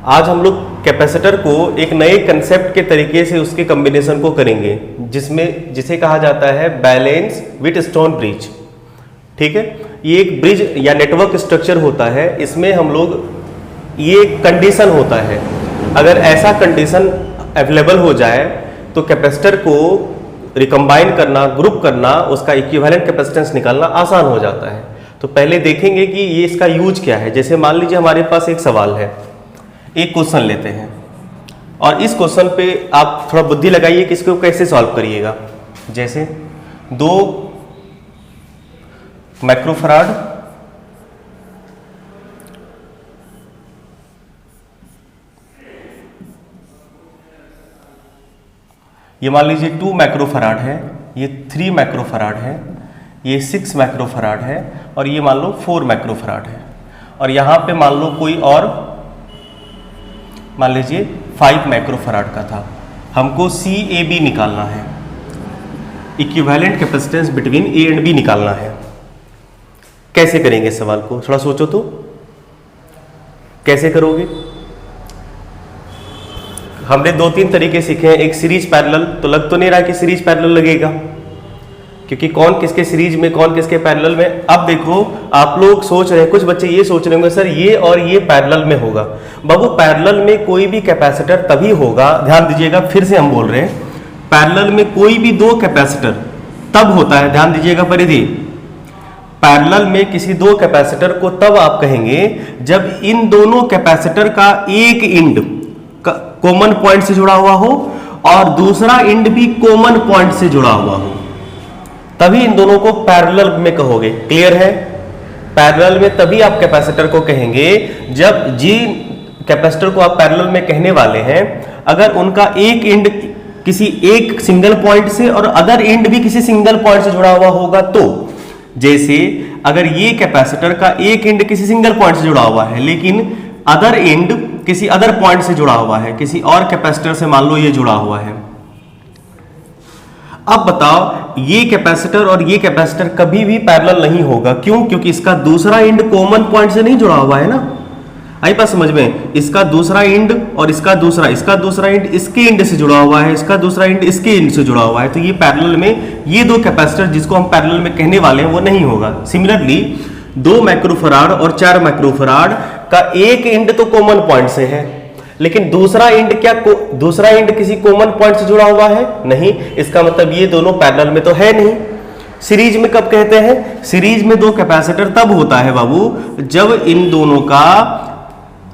आज हम लोग कैपेसिटर को एक नए कंसेप्ट के तरीके से उसके कॉम्बिनेशन को करेंगे, जिसे कहा जाता है बैलेंस व्हीटस्टोन ब्रिज। ठीक है, ये एक ब्रिज या नेटवर्क स्ट्रक्चर होता है। इसमें हम लोग, ये कंडीशन होता है, अगर ऐसा कंडीशन अवेलेबल हो जाए तो कैपेसिटर को रिकम्बाइन करना, ग्रुप करना, उसका इक्विवेलेंट कैपेसिटेंस निकालना आसान हो जाता है। तो पहले देखेंगे कि ये इसका यूज क्या है। जैसे मान लीजिए हमारे पास एक सवाल है, एक क्वेश्चन लेते हैं और इस क्वेश्चन पे आप थोड़ा बुद्धि लगाइए कि इसको कैसे सॉल्व करिएगा। जैसे 2 माइक्रोफराड ये मान लीजिए 2 माइक्रोफराड है, ये 3 माइक्रोफराड है, ये 6 माइक्रोफराड है और ये मान लो 4 माइक्रोफराड है। और यहाँ पे मान लो कोई और, मान लीजिए 5 माइक्रोफराड का था। हमको CAB निकालना है, equivalent capacitance between A and B निकालना है। कैसे करेंगे सवाल को, थोड़ा सोचो तो कैसे करोगे। हमने 2-3 तरीके सीखे हैं। एक सीरीज पैरेलल, तो लग तो नहीं रहा कि सीरीज पैरेलल लगेगा, क्योंकि कौन किसके सीरीज में, कौन किसके पैरेलल में। अब देखो, आप लोग सोच रहे हैं, कुछ बच्चे ये सोच रहे होंगे सर ये और ये पैरेलल में होगा। बाबू पैरेलल में कोई भी कैपेसिटर तभी होगा, ध्यान दीजिएगा, फिर से हम बोल रहे हैं, पैरेलल में कोई भी 2 कैपेसिटर तब होता है, ध्यान दीजिएगा परिधि, पैरेलल में किसी 2 कैपेसिटर को तब आप कहेंगे जब इन दोनों कैपेसिटर का एक इंड कॉमन पॉइंट से जुड़ा हुआ हो और दूसरा इंड भी कॉमन पॉइंट से जुड़ा हुआ हो, तभी इन दोनों को पैरेलल में कहोगे। क्लियर है? पैरेलल में तभी आप कैपेसिटर को कहेंगे जब जिन कैपेसिटर को आप पैरेलल में कहने वाले हैं, अगर उनका एक इंड किसी एक सिंगल पॉइंट से और अदर इंड भी किसी सिंगल पॉइंट से जुड़ा हुआ होगा। तो जैसे अगर ये कैपेसिटर का एक इंड किसी सिंगल पॉइंट से जुड़ा हुआ है लेकिन अदर इंड किसी अदर पॉइंट से जुड़ा हुआ है, किसी और कैपेसिटर से मान लो ये जुड़ा हुआ है। अब बताओ, ये कैपेसिटर और ये कैपेसिटर कभी भी पैरेलल नहीं होगा। क्यों? क्योंकि इसका दूसरा इंड कॉमन पॉइंट से नहीं जुड़ा हुआ है ना। आई बात समझ में? इसका दूसरा इंड और इसका दूसरा इंड इसके इंड से जुड़ा हुआ है, इसका दूसरा इंड इसके इंड से जुड़ा हुआ है। तो ये पैरेलल में ये 2 कैपेसिटर जिसको हम पैरेलल में कहने वाले हैं वो नहीं होगा। सिमिलरली 2 माइक्रोफराड और 4 माइक्रोफराड का एक इंड तो कॉमन पॉइंट से है, लेकिन दूसरा इंड दूसरा इंड किसी कॉमन पॉइंट से जुड़ा हुआ है नहीं। इसका मतलब ये दोनों पैरेलल में तो है नहीं। सीरीज में कब कहते हैं? सीरीज में 2 कैपेसिटर तब होता है बाबू जब इन दोनों का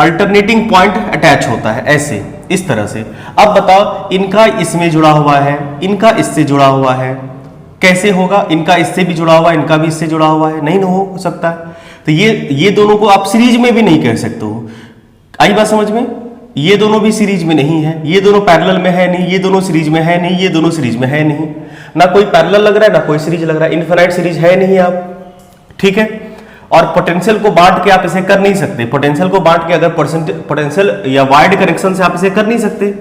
अल्टरनेटिंग पॉइंट अटैच होता है, ऐसे इस तरह से। अब बताओ, इनका इसमें जुड़ा हुआ है, इनका इससे जुड़ा हुआ है, कैसे होगा? इनका इससे भी जुड़ा हुआ है, इनका भी इससे जुड़ा हुआ है, नहीं हो सकता है। तो ये दोनों को आप सीरीज में भी नहीं कह सकते हो। आई बात समझ में? ये दोनों भी सीरीज में नहीं है, ये दोनों पैरेलल में है नहीं, ये दोनों सीरीज में है नहीं, ये दोनों सीरीज में है नहीं। ना कोई पैरेलल लग रहा है ना कोई सीरीज लग रहा है, इनफिनिट सीरीज है नहीं आप। ठीक है? और पोटेंशियल को बांट के आप इसे कर नहीं सकते। पोटेंशियल को बांट के अगर पोटेंशियल या वाइड कनेक्शन से आप इसे कर नहीं सकते।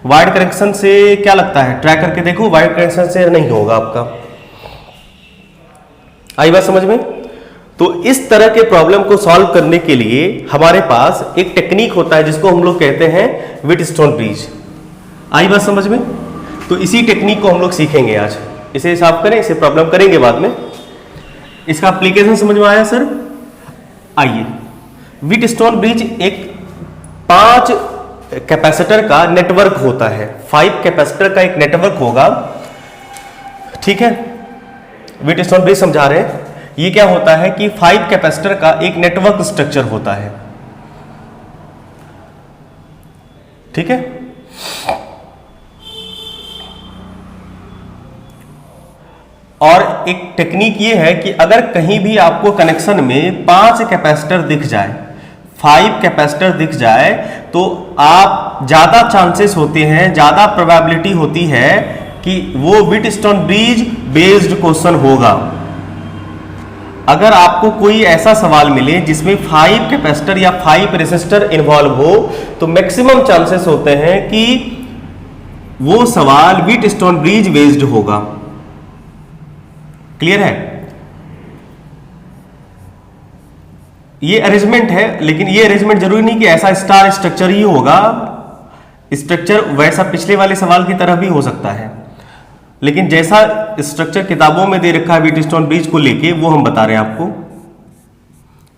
वाइड कनेक्शन से क्या लगता है? ट्राई करके देखो, वाइड कनेक्शन से नहीं होगा आपका। आई बात समझ में? तो इस तरह के प्रॉब्लम को सॉल्व करने के लिए हमारे पास एक टेक्निक होता है जिसको हम लोग कहते हैं व्हीटस्टोन ब्रिज। आई बात समझ में? तो इसी टेक्निक को हम लोग सीखेंगे आज। इसे सॉल्व करें, इसे प्रॉब्लम करेंगे बाद में। इसका एप्लीकेशन समझ में आया सर? आइए, व्हीटस्टोन ब्रिज एक 5 कैपेसिटर का नेटवर्क होता है। 5 कैपेसिटर का एक नेटवर्क होगा। ठीक है, व्हीटस्टोन ब्रिज समझा रहे हैं। ये क्या होता है कि 5 कैपेसिटर का एक नेटवर्क स्ट्रक्चर होता है। ठीक है, और एक टेक्निक ये है कि अगर कहीं भी आपको कनेक्शन में 5 कैपेसिटर दिख जाए, 5 कैपेसिटर दिख जाए, तो आप ज्यादा चांसेस होते हैं, ज्यादा प्रोबेबिलिटी होती है कि वो व्हीटस्टोन ब्रिज बेस्ड क्वेश्चन होगा। अगर आपको कोई ऐसा सवाल मिले जिसमें 5 कैपेसिटर या 5 रेसिस्टर इन्वॉल्व हो, तो मैक्सिमम चांसेस होते हैं कि वो सवाल व्हीटस्टोन ब्रिज बेस्ड होगा। क्लियर है? ये अरेंजमेंट है, लेकिन ये अरेंजमेंट जरूरी नहीं कि ऐसा स्टार स्ट्रक्चर ही होगा। स्ट्रक्चर वैसा पिछले वाले सवाल की तरह भी हो सकता है, लेकिन जैसा स्ट्रक्चर किताबों में दे रखा है व्हीटस्टोन ब्रिज को लेके, वो हम बता रहे हैं आपको।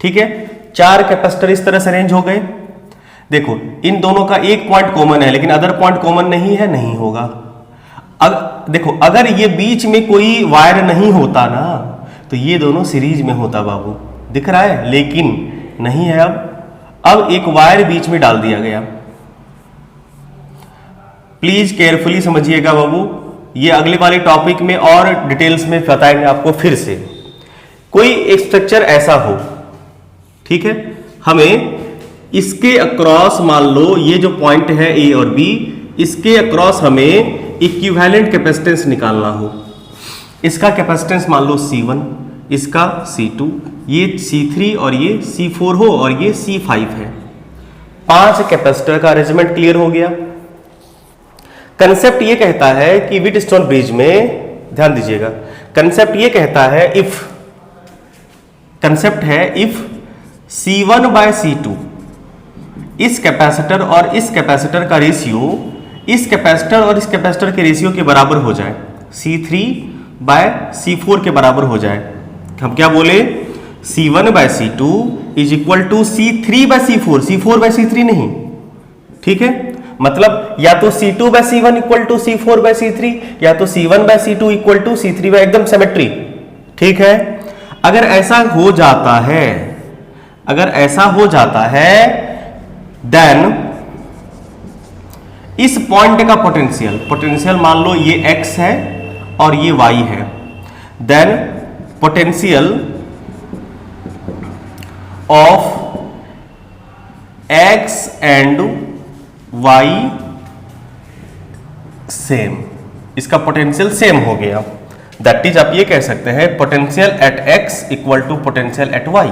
ठीक है, 4 कैपेसिटर इस तरह से अरेंज हो गए। देखो इन दोनों का एक पॉइंट कॉमन है, लेकिन अदर पॉइंट कॉमन नहीं है, नहीं होगा। देखो अगर ये बीच में कोई वायर नहीं होता ना, तो ये दोनों सीरीज में होता बाबू, दिख रहा है, लेकिन नहीं है। अब एक वायर बीच में डाल दिया गया। प्लीज केयरफुली समझिएगा बाबू, ये अगले वाले टॉपिक में और डिटेल्स में बताएंगे आपको फिर से। कोई एक स्ट्रक्चर ऐसा हो, ठीक है, हमें इसके अक्रॉस मान लो ये जो पॉइंट है ए और बी, इसके अक्रॉस हमें इक्विवेलेंट कैपेसिटेंस निकालना हो। इसका कैपेसिटेंस मान लो C1, इसका C2, ये C3 और ये C4 हो और ये C5 है। 5 कैपेसिटर का अरेंजमेंट क्लियर हो गया। कंसेप्ट ये कहता है कि व्हीटस्टोन ब्रिज में, ध्यान दीजिएगा, कंसेप्ट ये कहता है इफ C1 बाय C2 इस कैपेसिटर और इस कैपेसिटर का रेशियो इस कैपेसिटर और इस कैपेसिटर के रेशियो के बराबर हो जाए, C3 बाय C4 के बराबर हो जाए। हम क्या बोले, C1 by C2 is equal to C3 by C4, C4 by C3 नहीं। ठीक है, मतलब या तो C2 bye C1 equal to C4 by C3, या तो C1 by C2 equal to C3 by, एकदम सिमेट्री। ठीक है, अगर ऐसा हो जाता है, अगर ऐसा हो जाता है, देन इस पॉइंट का पोटेंशियल मान लो ये x है और ये y है, then potential of x and y same, इसका पोटेंशियल सेम हो गया। दैट इज आप ये कह सकते हैं potential at x equal to potential at y।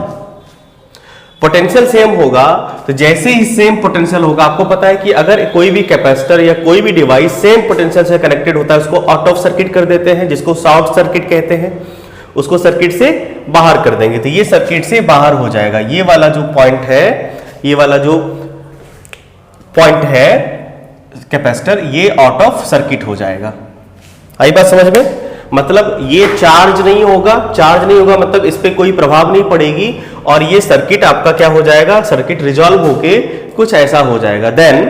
Potential same होगा तो जैसे ही सेम पोटेंशियल होगा, आपको पता है कि अगर कोई भी कैपेसिटर या कोई भी डिवाइस सेम पोटेंशियल से कनेक्टेड होता है, उसको आउट ऑफ सर्किट कर देते हैं, जिसको शॉर्ट सर्किट कहते हैं, उसको सर्किट से बाहर कर देंगे। तो ये सर्किट से बाहर हो जाएगा। ये वाला जो पॉइंट है, ये वाला जो पॉइंट है कैपेसिटर, ये आउट ऑफ सर्किट हो जाएगा। आई बात समझ में? मतलब ये चार्ज नहीं होगा, मतलब इस पे कोई प्रभाव नहीं पड़ेगी और ये सर्किट आपका क्या हो जाएगा, सर्किट रिजॉल्व होके कुछ ऐसा हो जाएगा। देन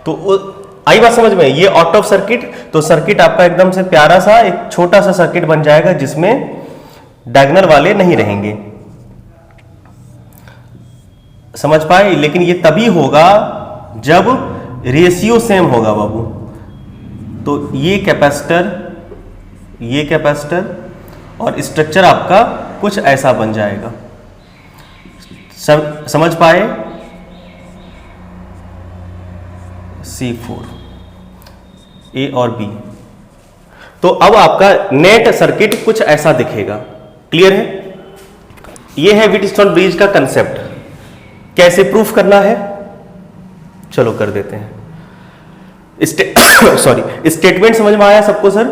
तो आई बात समझ में, ये आउट ऑफ सर्किट, तो सर्किट आपका एकदम से प्यारा सा एक छोटा सा सर्किट बन जाएगा जिसमें डायगोनल वाले नहीं रहेंगे। समझ पाए? लेकिन ये तभी होगा जब रेशियो सेम होगा बाबू। तो ये कैपेसिटर और स्ट्रक्चर आपका कुछ ऐसा बन जाएगा। समझ पाए? C4 A और B। तो अब आपका नेट सर्किट कुछ ऐसा दिखेगा। क्लियर है? ये है व्हीटस्टोन ब्रिज का कंसेप्ट। कैसे प्रूफ करना है, चलो कर देते हैं। स्टेटमेंट समझ में आया सबको सर?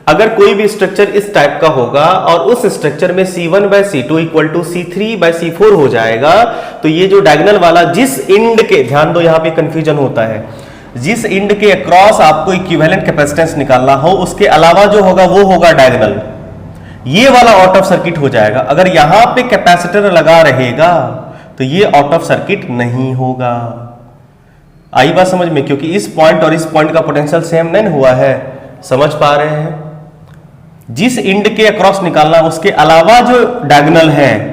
अगर कोई भी स्ट्रक्चर इस टाइप का होगा और उस स्ट्रक्चर में C1 by C2 equal to C3 by C4 हो जाएगा, तो ये जो डायगोनल वाला जिस इंड के, ध्यान दो यहां पे कंफ्यूजन होता है, जिस इंड के अक्रॉस आपको इक्विवेलेंट कैपेसिटेंस निकालना हो, उसके अलावा जो होगा वो होगा डायगोनल, ये वाला आउट ऑफ सर्किट हो जाएगा। अगर यहां पे कैपेसिटर लगा रहेगा तो ये आउट ऑफ सर्किट नहीं होगा। आई बात समझ में? क्योंकि इस पॉइंट और इस पॉइंट का पोटेंशियल सेम नहीं हुआ है। समझ पा रहे हैं? जिस इंड के अक्रॉस निकालना, उसके अलावा जो डायगोनल है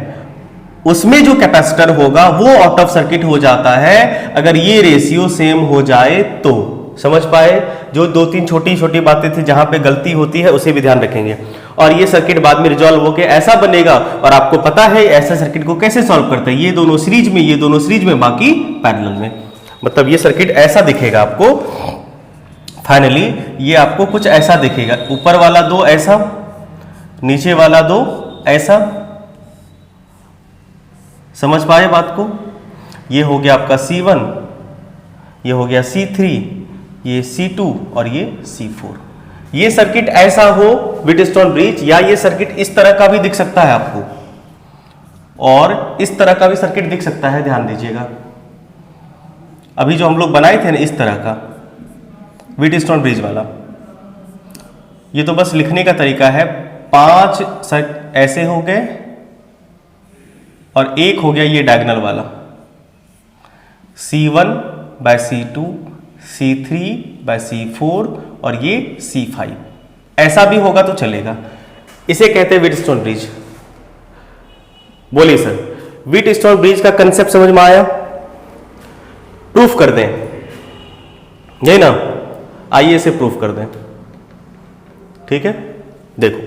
उसमें जो कैपेसिटर होगा वो आउट ऑफ सर्किट हो जाता है अगर ये रेशियो सेम हो जाए तो। समझ पाए? जो 2-3 छोटी छोटी बातें थी जहां पे गलती होती है उसे भी ध्यान रखेंगे। और ये सर्किट बाद में रिजॉल्व होकर ऐसा बनेगा, और आपको पता है ऐसे सर्किट को कैसे सॉल्व करते हैं, ये दोनों सीरीज में, बाकी पैरेलल में। मतलब ये सर्किट ऐसा दिखेगा आपको। फाइनली ये आपको कुछ ऐसा दिखेगा, ऊपर वाला 2 ऐसा, नीचे वाला 2 ऐसा। समझ पाए बात को? ये हो गया आपका C1, ये हो गया C3, ये C2 और ये C4। ये सर्किट ऐसा हो व्हीटस्टोन ब्रिज, या ये सर्किट इस तरह का भी दिख सकता है आपको। और इस तरह का भी सर्किट दिख सकता है, ध्यान दीजिएगा। अभी जो हम लोग बनाए थे ना इस तरह का व्हीटस्टोन ब्रिज वाला, ये तो बस लिखने का तरीका है। 5 ऐसे हो गए और एक हो गया ये डायगोनल वाला, C1/C2, C3/C4 और ये C5, ऐसा भी होगा तो चलेगा। इसे कहते हैं व्हीटस्टोन ब्रिज। बोलिए सर, व्हीटस्टोन ब्रिज का कंसेप्ट समझ में आया? प्रूफ कर दें, यही ना? आइए इसे प्रूफ कर दें। ठीक है, देखो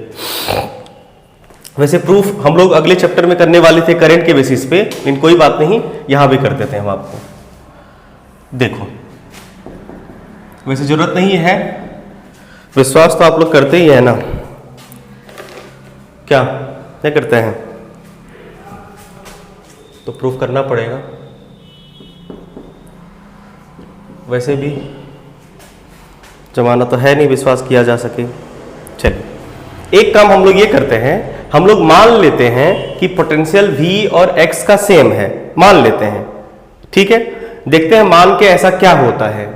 वैसे प्रूफ हम लोग अगले चैप्टर में करने वाले थे करंट के बेसिस पे, लेकिन कोई बात नहीं, यहां भी कर देते हैं हम आपको। देखो वैसे जरूरत नहीं है, विश्वास तो आप लोग करते ही है ना, क्या करते हैं? तो प्रूफ करना पड़ेगा। वैसे भी जमाना तो है नहीं विश्वास किया जा सके। चलिए एक काम हम लोग ये करते हैं, हम लोग मान लेते हैं कि पोटेंशियल V और X का सेम है, मान लेते हैं। ठीक है, देखते हैं मान के ऐसा क्या होता है।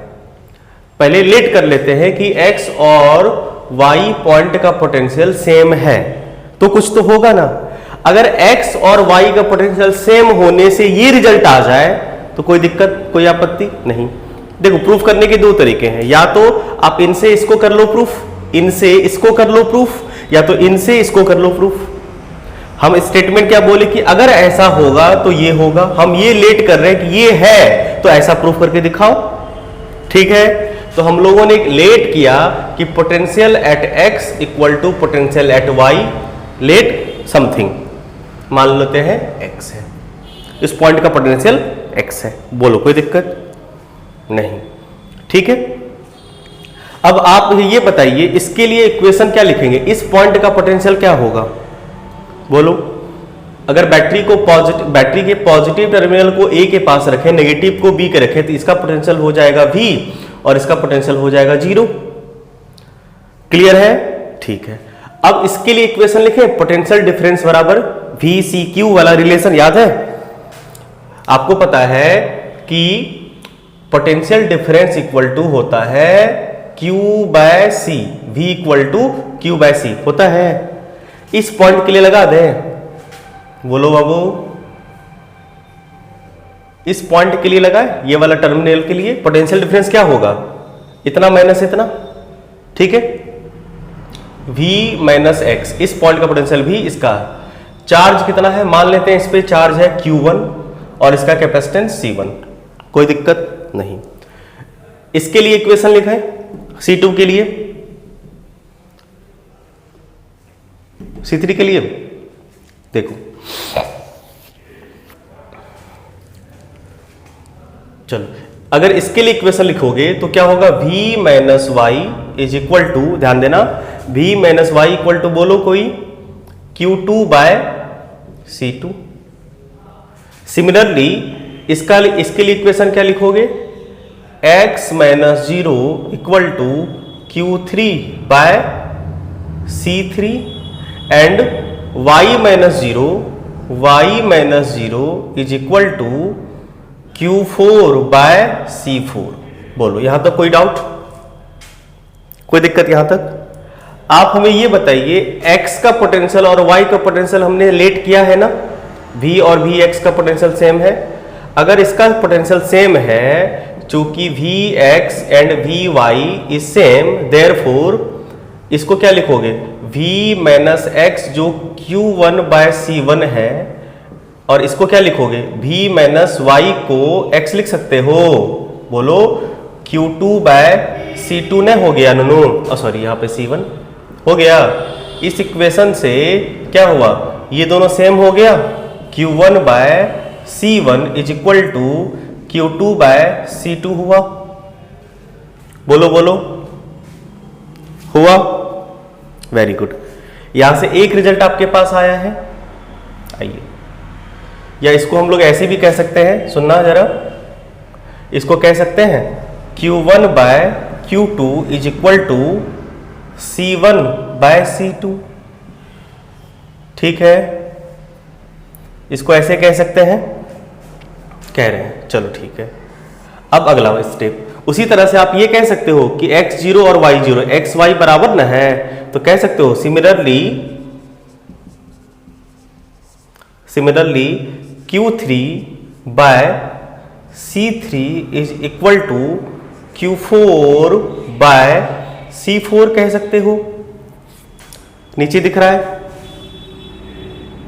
पहले लेट कर लेते हैं कि X और Y पॉइंट का पोटेंशियल सेम है, तो कुछ तो होगा ना। अगर X और Y का पोटेंशियल सेम होने से ये रिजल्ट आ जाए तो कोई दिक्कत, कोई आपत्ति नहीं। देखो प्रूफ करने के दो तरीके हैं, या तो आप इनसे इसको कर लो प्रूफ, इनसे इसको कर लो प्रूफ, या तो इनसे इसको कर लो प्रूफ। हम स्टेटमेंट क्या बोले कि अगर ऐसा होगा तो ये होगा, हम ये लेट कर रहे हैं कि ये है तो ऐसा प्रूफ करके दिखाओ। ठीक है, तो हम लोगों ने लेट किया कि potential at x equal to potential at y, let something, मान लेते हैं x है, इस पॉइंट का पोटेंशियल x है। बोलो कोई दिक्कत नहीं। ठीक है, अब आप ये बताइए इसके लिए इक्वेशन क्या लिखेंगे, इस पॉइंट का पोटेंशियल क्या होगा? बोलो। अगर बैटरी के पॉजिटिव टर्मिनल को A के पास रखें, नेगेटिव को B के रखें, तो इसका पोटेंशियल हो जाएगा V और इसका पोटेंशियल हो जाएगा 0। क्लियर है? ठीक है, अब इसके लिए इक्वेशन लिखें, पोटेंशियल डिफरेंस बराबर VCQ वाला रिलेशन याद है आपको? पता है कि पोटेंशियल डिफरेंस इक्वल टू होता है Q/C, V equal to Q/C होता है। इस पॉइंट के लिए लगा दें, बोलो बाबू, इस पॉइंट के लिए लगाए, ये वाला टर्मिनल के लिए पोटेंशियल डिफरेंस क्या होगा? इतना माइनस इतना। ठीक है, V माइनस X, इस पॉइंट का पोटेंशियल भी, इसका चार्ज कितना है मान लेते हैं, इस पे चार्ज है Q1 और इसका कैपेसिटेंस C1, कोई दिक्कत नहीं। इसके लिए इक्वेशन लिखा है C2 के लिए, C3 के लिए। देखो चलो, अगर इसके लिए इक्वेशन लिखोगे तो क्या होगा? V minus Y is equal to, ध्यान देना, V minus Y equal to बोलो कोई Q2/C2। सिमिलरली इसके लिए इक्वेशन क्या लिखोगे? X minus 0 equal to Q3/C3 and y minus 0 is equal to Q4/C4। बोलो यहां तक कोई डाउट, कोई दिक्कत यहां तक? आप हमें ये बताइए, x का पोटेंशियल और y का पोटेंशियल हमने लेट किया है ना, v और vx का पोटेंशियल सेम है। अगर इसका पोटेंशियल सेम है, चूंकि vx and vy is same, therefore इसको क्या लिखोगे? v माइनस x जो Q1/C1 है, और इसको क्या लिखोगे? v माइनस y को x लिख सकते हो। बोलो Q2/C2 ने हो गया नूनू, सॉरी यहाँ पे C1 हो गया। इस इक्वेशन से क्या हुआ? ये दोनों सेम हो गया, Q1/C1 is equal to Q2/C2 हुआ। बोलो बोलो, हुआ? Very good. यहां से एक रिजल्ट आपके पास आया है। आइए, या इसको हम लोग ऐसे भी कह सकते हैं, सुनना जरा, इसको कह सकते हैं Q1/Q2 is equal to C1/C2। ठीक है, इसको ऐसे कह सकते हैं, कह रहे हैं, चलो ठीक है। अब अगला स्टेप, उसी तरह से आप ये कह सकते हो कि x0 और y0 एक्स वाई बराबर न है, तो कह सकते हो similarly Q3 by C3 is equal to Q4 by C4 कह सकते हो। नीचे दिख रहा है,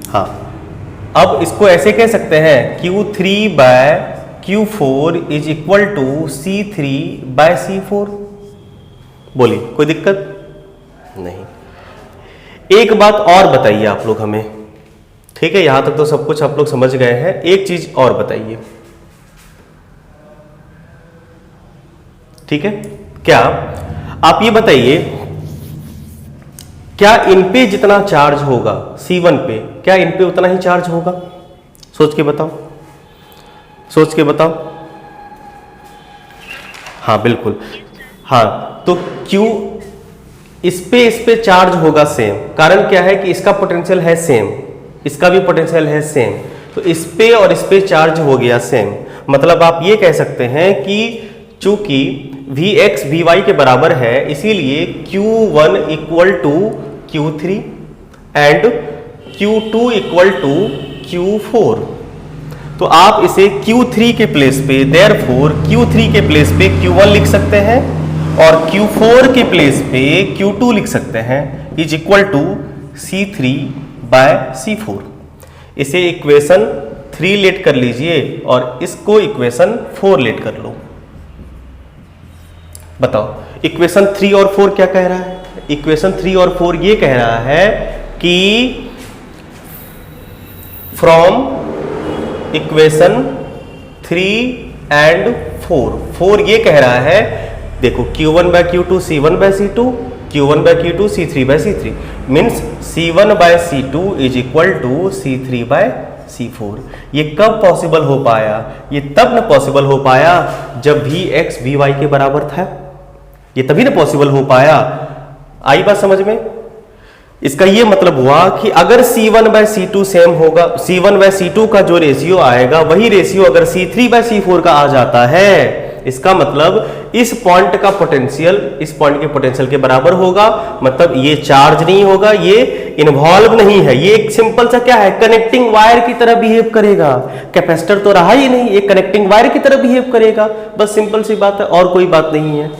हाँ। अब इसको ऐसे कह सकते हैं Q3 by Q4 is equal to C3 by C4। बोलिए, कोई दिक्कत नहीं। एक बात और बताइए आप लोग हमें, ठीक है, यहां तक तो सब कुछ आप लोग समझ गए हैं। एक चीज और बताइए, ठीक है, क्या आप ये बताइए, क्या इन पे जितना चार्ज होगा C1 पे, क्या इन पे उतना ही चार्ज होगा? सोच के बताओ, सोच के बताओ। हाँ बिल्कुल, हाँ। तो Q इस पे चार्ज होगा सेम, कारण क्या है कि इसका पोटेंशियल है सेम, इसका भी पोटेंशियल है सेम, तो इस पे और इस पे चार्ज हो गया सेम। मतलब आप ये कह सकते हैं कि चूंकि Vx Vy के बराबर है, इसीलिए Q1 equal to Q3 and Q2 equal to Q4। तो आप इसे Q3 के प्लेस पे, देयरफॉर Q3 के प्लेस पे Q1 लिख सकते हैं और Q4 के प्लेस पे Q2 लिख सकते हैं, is equal to C3 by C4। इसे इक्वेशन 3 लेट कर लीजिए और इसको इक्वेशन 4 लेट कर लो। बताओ इक्वेशन 3 और 4 क्या कह रहा है? इक्वेशन 3 और 4 ये कह रहा है कि फ्रॉम इक्वेशन 3 एंड 4 ये कह रहा है, देखो Q1 by Q2 C1 by C2, Q1 by Q2 C3 by C3, means C1 by C2 is equal to C3 by C4। ये कब पॉसिबल हो पाया? ये तब न पॉसिबल हो पाया जब Vx Vy के बराबर था, ये तभी ना पॉसिबल हो पाया। आई बात समझ में? इसका ये मतलब हुआ कि अगर C1 बाय C2 सेम होगा, C1 बाय C2 का जो रेशियो आएगा वही रेशियो अगर C3 बाय C4 का आ जाता है, इसका मतलब इस पॉइंट का पोटेंशियल इस पॉइंट के पोटेंशियल के बराबर होगा। मतलब ये चार्ज नहीं होगा, ये इन्वॉल्व नहीं है, ये एक सिंपल सा क्या है, कनेक्टिंग वायर की तरह बिहेव करेगा। कैपेसिटर तो रहा ही नहीं, ये कनेक्टिंग वायर की तरह बिहेव करेगा, बस सिंपल सी बात है, और कोई बात नहीं है।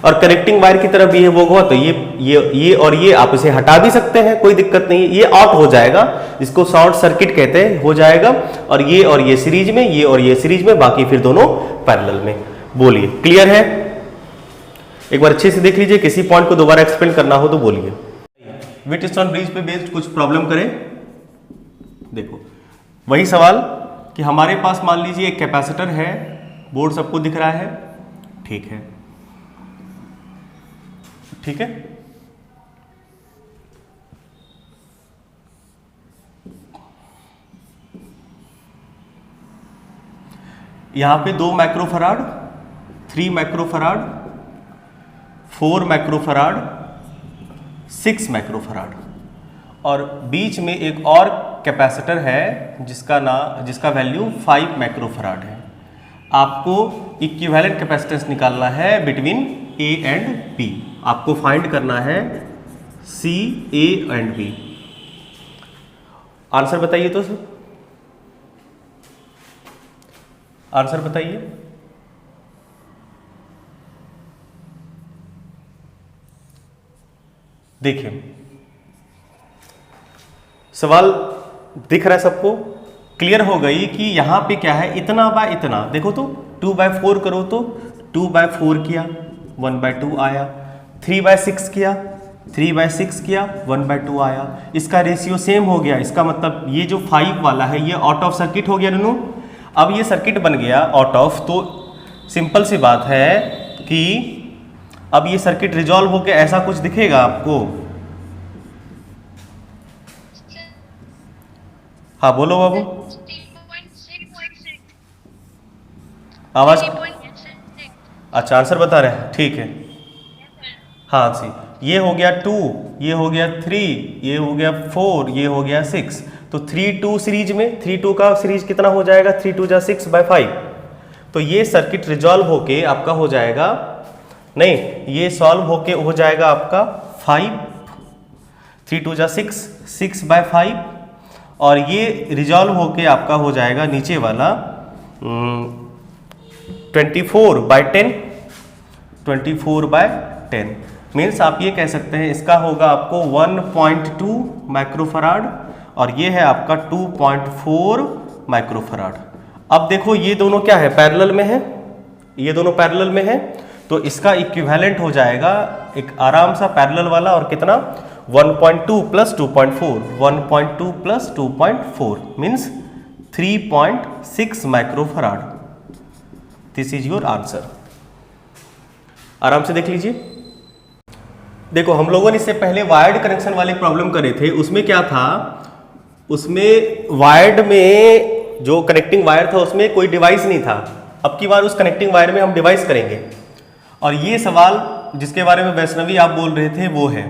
और कनेक्टिंग वायर की तरह बिहेव होगा तो ये और ये आप इसे हटा भी सकते हैं, कोई दिक्कत नहीं है, ये आउट हो जाएगा, जिसको शॉर्ट सर्किट कहते हैं, हो जाएगा। और ये सीरीज में, ये और ये सीरीज में, बाकी फिर दोनों पैरेलल में। बोलिए, क्लियर है? एक बार अच्छे से देख लीजिए, किसी पॉइंट को दोबारा एक्सप्लेन करना हो तो बोलिए। व्हीटस्टोन ब्रिज पे बेस्ड कुछ प्रॉब्लम करें। देखो वही सवाल कि हमारे पास मान लीजिए एक कैपेसिटर है, बोर्ड सबको दिख रहा है, ठीक है, ठीक है। यहां पे 2 माइक्रोफराड, 3 माइक्रोफराड, 4 माइक्रोफराड, 6 माइक्रोफराड, और बीच में एक और कैपेसिटर है जिसका वैल्यू 5 माइक्रोफराड है। आपको इक्विवेलेंट कैपेसिटेंस निकालना है बिटवीन A एंड B। आपको फाइंड करना है C, A and B। Answer बताइए तो सर, आंसर बताइए। देखिए सवाल दिख रहा है सबको, क्लियर हो गई कि यहां पे क्या है, इतना बाय इतना। देखो तो 2/4 करो तो 2/4 किया, 1/2 आया। 3/6 किया, 3/6 किया, 1/2 आया। इसका रेशियो सेम हो गया, इसका मतलब ये जो 5 वाला है ये आउट ऑफ सर्किट हो गया दोनों। अब ये सर्किट बन गया आउट ऑफ, तो सिंपल सी बात है कि अब ये सर्किट रिजॉल्व होकर ऐसा कुछ दिखेगा आपको। हाँ बोलो बाबू, आवाज। अच्छा आंसर बता रहे हैं, ठीक है। हाँ जी, ये हो गया 2, ये हो गया 3, ये हो गया 4, ये हो गया 6। तो 3-2 सीरीज में 3-2 का सीरीज कितना हो जाएगा, 3-2 जा 6/5। तो ये सर्किट रिजॉल्व होके आपका हो जाएगा, नहीं ये सॉल्व होके हो जाएगा आपका 5, 3-2 जा 6/5, और ये रिजॉल्व होके आपका हो जाएगा नीचे वाला 24/10, 24/10 मीन्स आप ये कह सकते हैं इसका होगा आपको 1.2 माइक्रोफराड और ये है आपका 2.4 माइक्रोफराड। अब देखो ये दोनों क्या है, पैरेलल में है, ये दोनों पैरेलल में है, तो इसका इक्विवेलेंट हो जाएगा एक आराम सा पैरेलल वाला, और कितना 1.2 + 2.4, 1.2 + 2.4 means 3.6 microfarad. This is your answer. आराम से देख लीजिए। देखो हम लोगों ने इससे पहले वायर्ड कनेक्शन वाले प्रॉब्लम करे थे, उसमें क्या था, उसमें वायर्ड में जो कनेक्टिंग वायर था उसमें कोई डिवाइस नहीं था। अब की बार उस कनेक्टिंग वायर में हम डिवाइस करेंगे, और ये सवाल जिसके बारे में वैष्णवी आप बोल रहे थे वो है,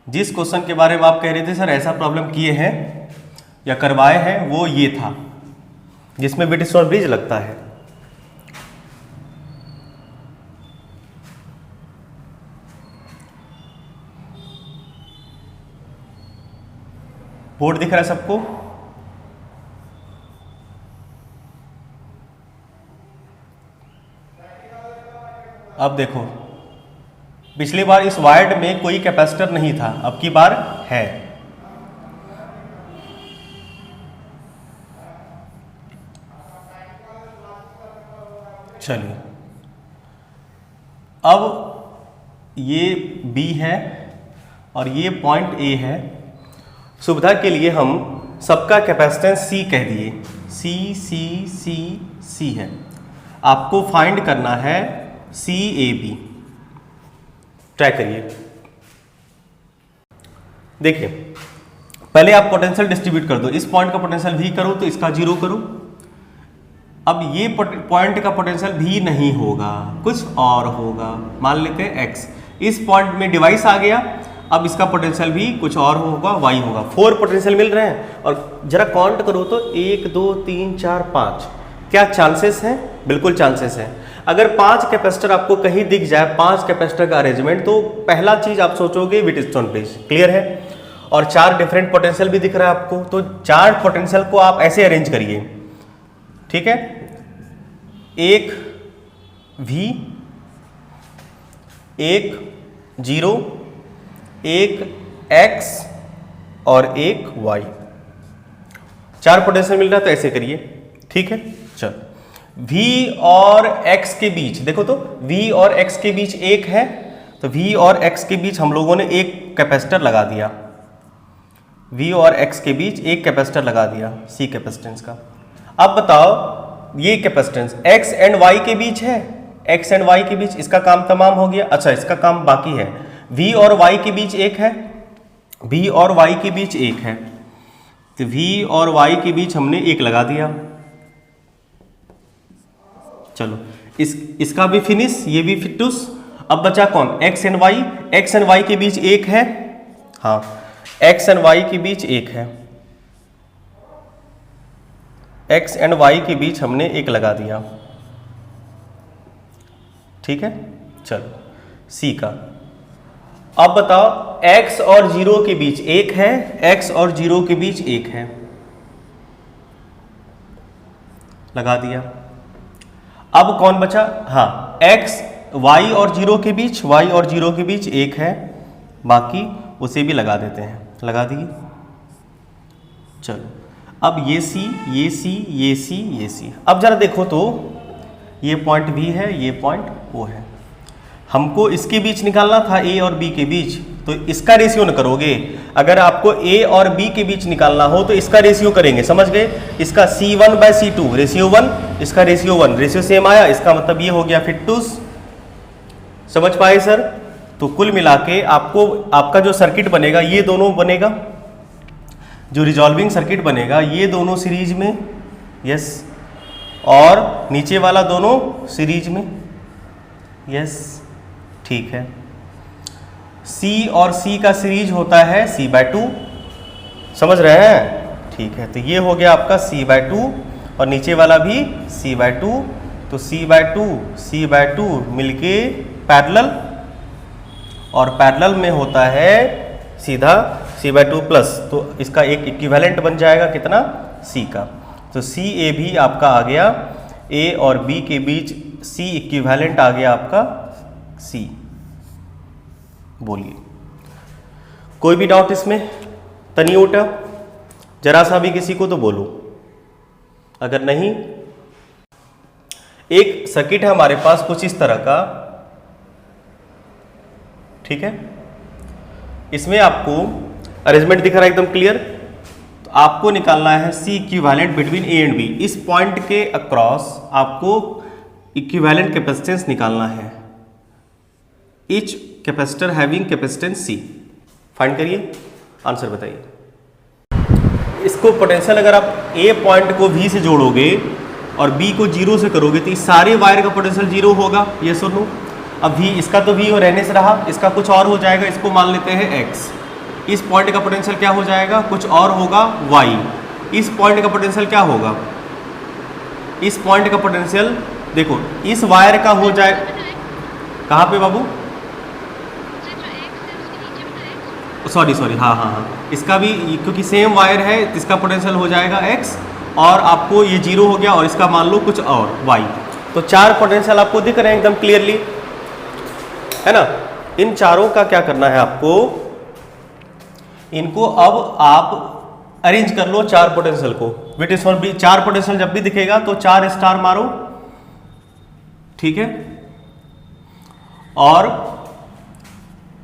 जिस क्वेश्चन के बारे में आप कह रहे थे सर ऐसा प्रॉब्लम किए हैं या करवाए हैं, वो ये था जिसमें व्हीटस्टोन ब्रिज लगता है। बोर्ड दिख रहा है सबको? अब देखो पिछली बार इस वायर्ड में कोई कैपेसिटर नहीं था, अब की बार है। चलिए अब ये B है और ये पॉइंट A है। सुविधा के लिए हम सबका कैपेसिटेंस C कह दिए, C है। आपको फाइंड करना है CAB। ट्राई करिए। देखिए पहले आप पोटेंशियल डिस्ट्रीब्यूट कर दो, इस पॉइंट का पोटेंशियल V करो तो इसका 0 करो। अब ये पॉइंट का पोटेंशियल V नहीं होगा, कुछ और होगा, मान लेते हैं X। इस पॉइंट में डिवाइस आ गया, अब इसका पोटेंशियल भी कुछ और होगा, Y होगा। 4 पोटेंशियल मिल रहे हैं, और जरा काउंट करो तो 1 2 3 4 5, क्या चांसेस हैं? बिल्कुल चांसेस हैं। अगर 5 कैपेसिटर आपको कहीं दिख जाए, 5 कैपेसिटर का अरेंजमेंट, तो पहला चीज आप सोचोगे व्हीटस्टोन ब्रिज। क्लियर है? और 4 डिफरेंट पोटेंशियल भी दिख रहा है आपको, तो 4 पोटेंशियल को आप ऐसे अरेंज करिए, ठीक है? एक V, एक 0, एक X और एक Y। 4 पोटेंशियल मिल रहा है तो ऐसे करिए, ठीक है? चल V और X के बीच देखो, तो V और X के बीच एक है, तो V और X के बीच हम लोगों ने एक कैपेसिटर लगा दिया। V और X के बीच एक कैपेसिटर लगा दिया, C कैपेसिटेंस का। अब बताओ ये कैपेसिटेंस X एंड Y के बीच है, X एंड Y के बीच, इसका काम तमाम हो गया। अच्छा इसका काम बाकी है, V और Y के बीच एक है, V और Y के बीच एक है, तो V और Y के बीच हमने एक लगा दिया। चलो इसका भी फिनिश, ये भी फिटूस। अब बचा कौन? X and Y। X and Y के बीच एक है, हाँ X एंड Y के बीच एक है, X एंड Y के बीच हमने एक लगा दिया, ठीक है? चलो C का। अब बताओ X और 0 के बीच एक है, X और 0 के बीच एक है, लगा दिया। अब कौन बचा? हाँ X Y और 0 के बीच, Y और 0 के बीच एक है, बाकी उसे भी लगा देते हैं, लगा दिए। चलो अब ये C, ये C, ये C, ये C। अब जरा देखो तो ये पॉइंट B है, ये पॉइंट O है। हमको इसके बीच निकालना था, A और B के बीच, तो इसका रेशियो न करोगे। अगर आपको A और B के बीच निकालना हो तो इसका रेशियो करेंगे, समझ गए? इसका C1/C2 रेशियो 1, इसका रेशियो 1, रेशियो सेम आया, इसका मतलब ये हो गया फिटूस। समझ पाए सर? तो कुल मिला के आपको आपका जो सर्किट बनेगा ये दोनों बनेगा, जो रिजॉल्विंग सर्किट बनेगा ये दोनों सीरीज में, यस, और नीचे वाला दोनों सीरीज में, यस, ठीक है। C और C का सीरीज होता है C/2, समझ रहे हैं? ठीक है, तो ये हो गया आपका c/2 और नीचे वाला भी c/2, तो c/2 मिलके पैरेलल, और पैरेलल में होता है सीधा c/2 प्लस, तो इसका एक इक्विवेलेंट बन जाएगा कितना, c का। तो CA भी आपका आ गया, A और B के बीच C इक्विवेलेंट आ गया आपका C। बोलिए, कोई भी डाउट इसमें? तनी उठा जरा सा भी किसी को तो बोलो, अगर नहीं, एक सर्किट है हमारे पास कुछ इस तरह का, ठीक है, इसमें आपको अरेंजमेंट दिख रहा है एकदम क्लियर, तो आपको निकालना है C equivalent between A and B। इस पॉइंट के अक्रॉस आपको इक्विवेलेंट कैपेसिटेंस निकालना है, each capacitor having capacitance C। Find करिए, आंसर बताइए। इसको पोटेंशियल अगर आप A पॉइंट को V से जोड़ोगे और B को 0 से करोगे तो इस सारे वायर का पोटेंशियल 0 होगा, ये सुनो। अब V, इसका तो V और रहने से रहा, इसका कुछ और हो जाएगा, इसको मान लेते हैं X। इस पॉइंट का पोटेंशियल क्या हो जाएगा, कुछ और होगा Y। इस पॉइंट का पोटेंशियल क्या होगा, इस पॉइंट का पोटेंशियल देखो, इस वायर का हो जाए, कहाँ पे बाबू, सॉरी, हाँ, इसका भी क्योंकि सेम वायर है, इसका पोटेंशियल हो जाएगा x, और आपको ये 0 हो गया, और इसका मान लो कुछ और y। तो 4 पोटेंशियल आपको दिख रहे हैं एकदम क्लियरली, है ना। इन चारों का क्या करना है आपको, इनको अब आप अरेंज कर लो 4 पोटेंशियल को। विट इज फॉर 4 पोटेंशियल जब भी दिखेगा तो 4 स्टार मारो, ठीक है, और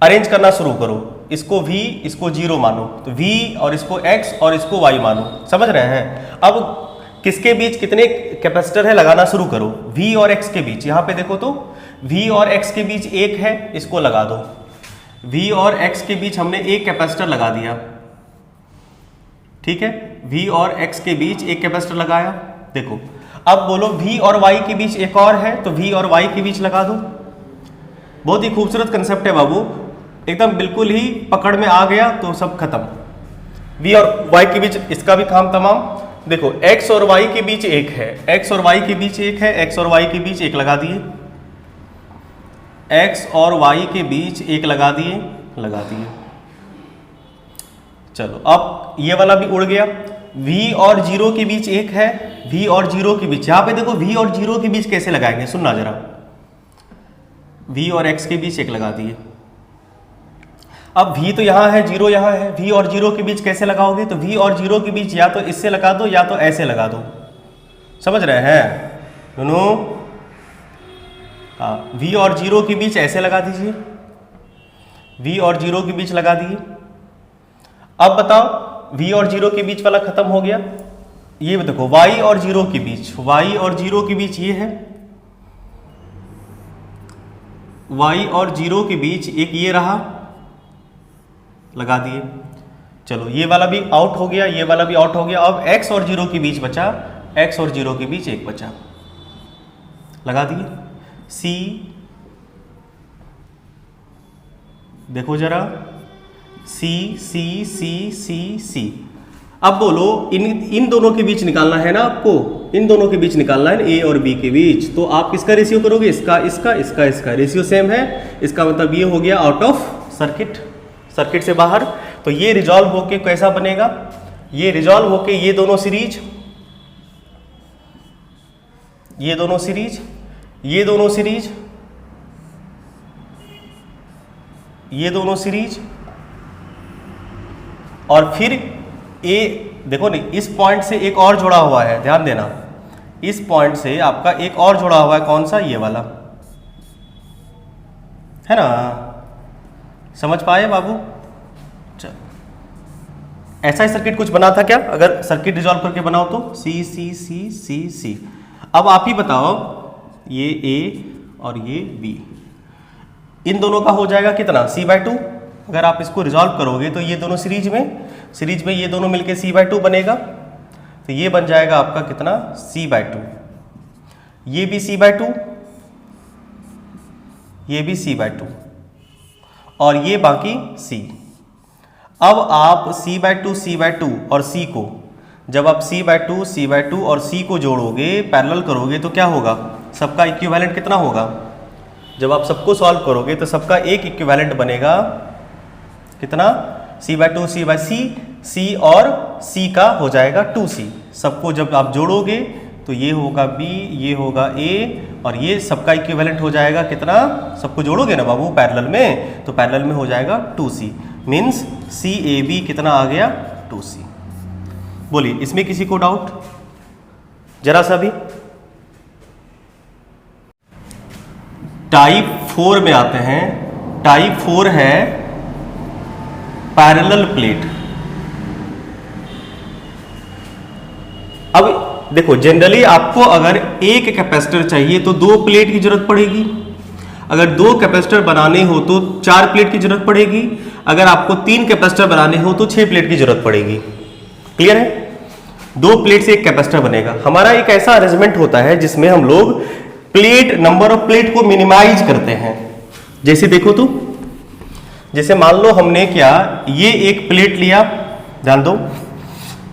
अरेंज करना शुरू करो। इसको V, इसको 0 मानो, तो V और इसको X और इसको Y मानो, समझ रहे हैं। अब किसके बीच कितने कैपेसिटर है लगाना शुरू करो, V और X के बीच। यहाँ पे देखो तो V और X के बीच एक है, इसको लगा दो। V और X के बीच हमने एक कैपेसिटर लगा दिया, ठीक है, V और X के बीच एक कैपेसिटर लगाया। देखो अब बोलो V और Y के बीच एक और है, तो V और Y के बीच लगा दो। बहुत ही खूबसूरत कंसेप्ट है बाबू, एकदम बिल्कुल ही पकड़ में आ गया तो सब खत्म। V और Y के बीच इसका भी काम तमाम। देखो X और Y के बीच एक है, X और Y के बीच एक है, X और Y के बीच एक लगा दिए, X और Y के बीच एक लगा दिए। चलो अब ये वाला भी उड़ गया। V और 0 के बीच एक है, V और 0 के बीच, यहां पे देखो V और 0 के बीच कैसे लगाएंगे, सुनना जरा। V और X के बीच एक लगा दिए। अब V तो यहाँ है, 0 यहाँ है, V और 0 के बीच कैसे लगाओगे, तो V और 0 के बीच या तो इससे लगा दो या तो ऐसे लगा दो, समझ रहे हैं दोनों। V और 0 के बीच ऐसे लगा दीजिए, V और 0 के बीच लगा दिए। अब बताओ V और 0 के बीच वाला खत्म हो गया। ये देखो Y और 0 के बीच, Y और 0 के बीच ये है, Y और 0 के बीच एक ये रहा, लगा दिए। चलो ये वाला भी आउट हो गया, ये वाला भी आउट हो गया। अब X और 0 के बीच बचा, X और 0 के बीच एक बचा, लगा दिए। C देखो जरा, C। अब बोलो इन दोनों के बीच निकालना है ना आपको, इन दोनों के बीच निकालना है A और B के बीच। तो आप किसका रेशियो करोगे, इसका रेशियो सेम है, इसका मतलब ये हो गया आउट ऑफ सर्किट से बाहर। तो ये रिजॉल्व होके कैसा बनेगा, ये रिजॉल्व होके ये दोनों सीरीज, ये दोनों सीरीज, ये दोनों सीरीज, ये दोनों सीरीज, और फिर ए देखो नहीं, इस पॉइंट से एक और जुड़ा हुआ है, ध्यान देना, इस पॉइंट से आपका एक और जुड़ा हुआ है, कौन सा, ये वाला, है ना। समझ पाए बाबू। चलो ऐसा ही सर्किट कुछ बना था क्या, अगर सर्किट रिजॉल्व करके बनाओ तो C। अब आप ही बताओ, ये A और ये B, इन दोनों का हो जाएगा कितना, C/2। अगर आप इसको रिजॉल्व करोगे तो ये दोनों सीरीज में ये दोनों मिलके C/2 बनेगा, तो ये बन जाएगा आपका कितना, C/2। ये भी C/2, ये भी C/2, और ये बाकी C। अब आप C/2 और C को, जब आप C/2 और C को जोड़ोगे, पैरेलल करोगे, तो क्या होगा, सबका इक्विवेलेंट कितना होगा। जब आप सबको सॉल्व करोगे तो सबका एक इक्विवेलेंट बनेगा कितना, C/2 C और C का हो जाएगा 2C। सबको जब आप जोड़ोगे तो ये होगा B, ये होगा A, और ये सबका इक्विवेलेंट हो जाएगा कितना, सबको जोड़ोगे ना बाबू पैरेलल में, तो पैरेलल में हो जाएगा 2C, मीन्स CAB कितना आ गया, 2C। बोलिए इसमें किसी को डाउट जरा सा भी। टाइप 4 में आते हैं। टाइप 4 है पैरेलल प्लेट। अब देखो, जनरली आपको अगर एक कैपेसिटर चाहिए तो 2 प्लेट की जरूरत पड़ेगी, अगर 2 कैपेसिटर बनाने हो तो 4 प्लेट की जरूरत पड़ेगी, अगर आपको 3 कैपेसिटर बनाने हो तो 6 प्लेट की जरूरत पड़ेगी। क्लियर है, 2 प्लेट से एक कैपेसिटर बनेगा। हमारा एक ऐसा अरेंजमेंट होता है जिसमें हम लोग प्लेट, नंबर ऑफ प्लेट को मिनिमाइज करते हैं। जैसे देखो तो, जैसे मान लो हमने क्या, ये एक प्लेट लिया, ध्यान दो,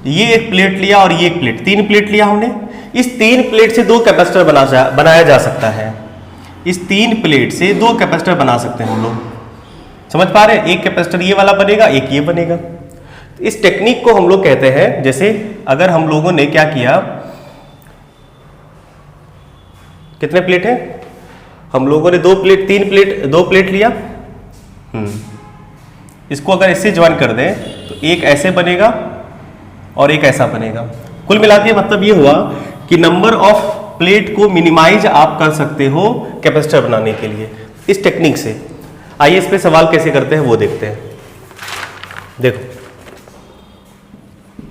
ये एक प्लेट लिया और ये एक प्लेट, 3 प्लेट लिया हमने। इस 3 प्लेट से 2 कैपेसिटर बनाया जा सकता है। इस 3 प्लेट से 2 कैपेसिटर बना सकते हैं हम लोग, समझ पा रहे हैं। एक कैपेसिटर ये वाला बनेगा, एक ये बनेगा। इस टेक्निक को हम लोग कहते हैं, जैसे अगर हम लोगों ने क्या किया, कितने प्लेट है, हम लोगों ने 2 प्लेट लिया, इसको अगर इससे ज्वाइन कर दें तो एक ऐसे बनेगा और एक ऐसा बनेगा। कुल मिला के मतलब ये हुआ कि नंबर ऑफ प्लेट को मिनिमाइज आप कर सकते हो कैपेसिटर बनाने के लिए इस टेक्निक से। आइए इस पे सवाल कैसे करते हैं वो देखते हैं। देखो,